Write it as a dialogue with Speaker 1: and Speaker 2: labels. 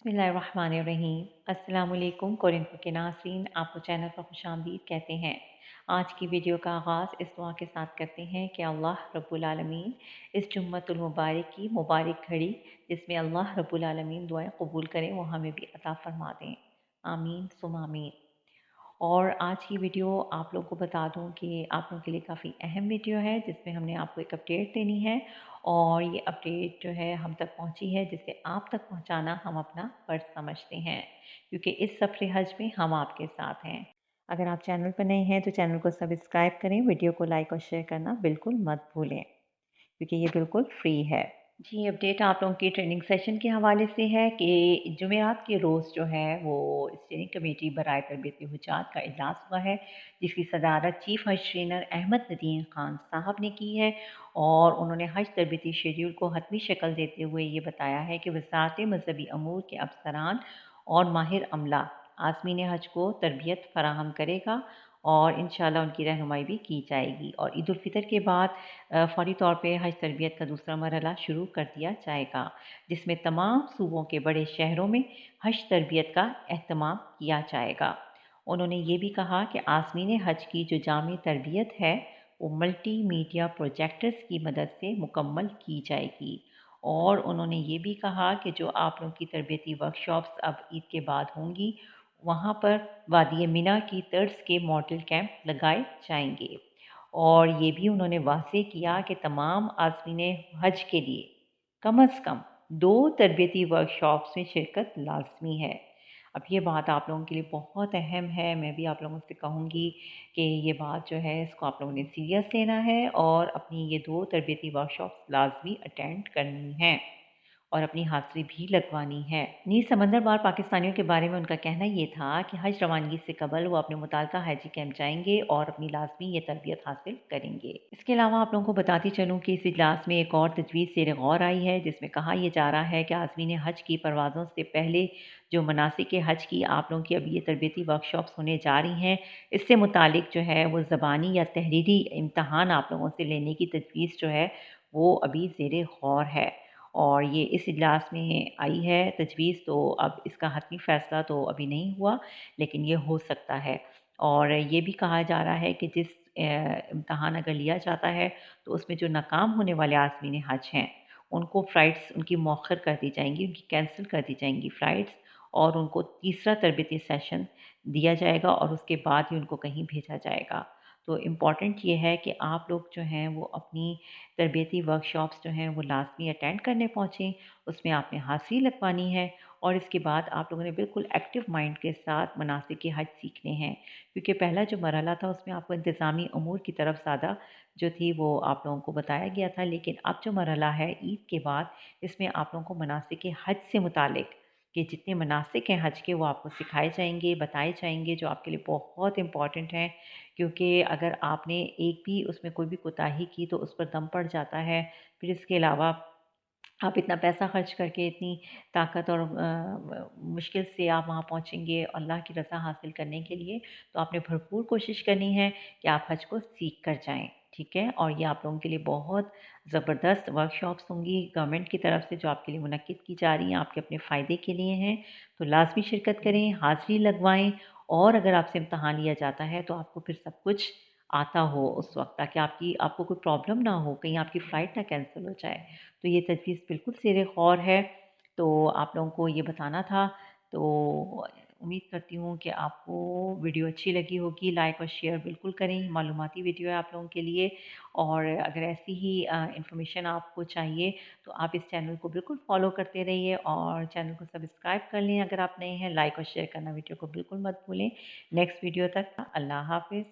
Speaker 1: बिस्मिल्लाहिर्रहमानिर्रहीम। अस्सलाम वालेकुम कोरिन्थियों के नाज़रीन, आपको चैनल पर खुशामदीद कहते हैं। आज की वीडियो का आगाज़ इस दुआ के साथ करते हैं कि अल्लाह रब्बुल आलमीन इस जुम्मतुल मुबारक की मुबारक घड़ी जिसमें अल्लाह रब्बुल आलमीन दुआएं कबूल करें, वो हमें भी अता फ़रमा दें। आमीन सुम आमीन। और आज की वीडियो आप लोगों को बता दूं कि आप लोगों के लिए काफ़ी अहम वीडियो है, जिसमें हमने आपको एक अपडेट देनी है और ये अपडेट जो है हम तक पहुंची है, जिसे आप तक पहुंचाना हम अपना फ़र्ज़ समझते हैं, क्योंकि इस सफ़र हज में हम आपके साथ हैं। अगर आप चैनल पर नए हैं तो चैनल को सब्सक्राइब करें, वीडियो को लाइक और शेयर करना बिल्कुल मत भूलें, क्योंकि ये बिल्कुल फ्री है। जी, अपडेट आप लोगों की ट्रेनिंग सेशन के हवाले से है कि जुमेरात के रोज़ जो है वो स्टीयरिंग कमेटी बराए तरबियत हुज्जात का इजलास हुआ है, जिसकी सदारत चीफ हज ट्रेनर अहमद नदीम खान साहब ने की है। और उन्होंने हज तरबियती शेड्यूल को हतमी शक्ल देते हुए ये बताया है कि वज़ारत मज़हबी अमूर के अफसरान और माहिर अमला आज़मीन हज को तरबियत फ़राहम करेगा और इंशाअल्लाह उनकी रहनुमाई भी की जाएगी। और ईद उल फ़ितर के बाद फ़ौरी तौर पे हज तरबियत का दूसरा मरहला शुरू कर दिया जाएगा, जिसमें तमाम सूबों के बड़े शहरों में हज तरबियत का एहतमाम किया जाएगा। उन्होंने ये भी कहा कि आज़मीन हज की जो जामी तरबियत है वो मल्टी मीडिया प्रोजेक्टर्स की मदद से मुकम्मल की जाएगी। और उन्होंने ये भी कहा कि जो आप लोगों की तरबियती वर्कशॉप्स अब ईद के बाद होंगी, वहाँ पर वादी मिना की तर्ज के मॉडल कैंप लगाए जाएंगे। और ये भी उन्होंने वाज़ेह किया कि तमाम आज़मीन हज के लिए कम अज़ कम 2 तरबियती वर्कशॉप्स में शिरकत लाज़मी है। अब ये बात आप लोगों के लिए बहुत अहम है। मैं भी आप लोगों से कहूँगी कि ये बात जो है इसको आप लोगों ने सीरियस लेना है और अपनी ये 2 तरबियती वर्कशॉप्स लाज़मी अटेंड करनी हैं और अपनी हाज़िरी भी लगवानी है। नीर समंदर बार पाकिस्तानियों के बारे में उनका कहना ये था कि हज रवानगी से कबल वो अपने मुताल्लिका हजी कैंप जाएंगे और अपनी लाजमी ये तरबियत हासिल करेंगे। इसके अलावा आप लोगों को बताती चलूँ कि इस इजलास में एक और तजवीज़ ज़ेर गौर आई है, जिसमें कहा यह जा रहा है कि आज़मीन हज की परवाज़ों से पहले जो मनासिक हज की आप लोगों की अभी ये तरबियती वर्कशॉप्स होने जा रही हैं, इससे मुतालिक जो है वो ज़बानी या तहरीरी इम्तहान आप लोगों से लेने की तजवीज़ जो है वो अभी ज़ेर गौर है। और ये इस इजलास में आई है तजवीज़, तो अब इसका हतमी फ़ैसला तो अभी नहीं हुआ, लेकिन ये हो सकता है। और ये भी कहा जा रहा है कि जिस इम्तहान अगर लिया जाता है तो उसमें जो नाकाम होने वाले आज़मीन हज हैं उनको फ़्लाइट्स उनकी मौखर कर दी जाएंगी, उनकी कैंसिल कर दी जाएंगी फ़्लाइट्स, और उनको तीसरा तरबियती सेशन दिया जाएगा और उसके बाद ही उनको कहीं भेजा जाएगा। तो इम्पॉर्टेंट ये है कि आप लोग जो हैं वो अपनी तरबियती वर्कशॉप्स जो हैं वो लाज़मी अटेंड करने पहुँचें, उसमें आपने हाज़िरी लगवानी है और इसके बाद आप लोगों ने बिल्कुल एक्टिव माइंड के साथ मनासिक हज सीखने हैं, क्योंकि पहला जो मरहला था उसमें आपको इंतज़ामी अमूर की तरफ ज़्यादा जो थी वो आप लोगों को बताया गया था, लेकिन अब जो मरहला है ईद के बाद, इसमें आप लोगों को मनासिक हज से मुतालिक कि जितने मनासिक हैं हज के वो आपको सिखाए जाएंगे, बताए जाएंगे, जो आपके लिए बहुत इम्पॉर्टेंट हैं। क्योंकि अगर आपने एक भी उसमें कोई भी कोताही की तो उस पर दम पड़ जाता है। फिर इसके अलावा आप इतना पैसा खर्च करके इतनी ताकत और मुश्किल से आप वहाँ पहुँचेंगे अल्लाह की रज़ा हासिल करने के लिए, तो आपने भरपूर कोशिश करनी है कि आप हज को सीख कर जाएँ, ठीक है? और ये आप लोगों के लिए बहुत ज़बरदस्त वर्कशॉप्स होंगी गवर्नमेंट की तरफ से, जो आपके लिए मुनक्किद की जा रही हैं, आपके अपने फ़ायदे के लिए हैं। तो लाज़मी शिरकत करें, हाज़िरी लगवाएँ, और अगर आपसे इम्तहान लिया जाता है तो आपको फिर सब कुछ आता हो उस वक़्त, ताकि आपको कोई प्रॉब्लम ना हो, कहीं आपकी फ़्लाइट ना कैंसल हो जाए। तो ये तजवीज़ बिल्कुल ज़ेर गौर है, तो आप लोगों को ये बताना था। तो उम्मीद करती हूँ कि आपको वीडियो अच्छी लगी होगी। लाइक और शेयर बिल्कुल करें, मालूमाती वीडियो है आप लोगों के लिए। और अगर ऐसी ही इन्फॉर्मेशन आपको चाहिए तो आप इस चैनल को बिल्कुल फॉलो करते रहिए और चैनल को सब्सक्राइब कर लें अगर आप नए हैं। लाइक और शेयर करना वीडियो को बिल्कुल मत भूलें। नेक्स्ट वीडियो तक अल्लाह हाफ़िज़।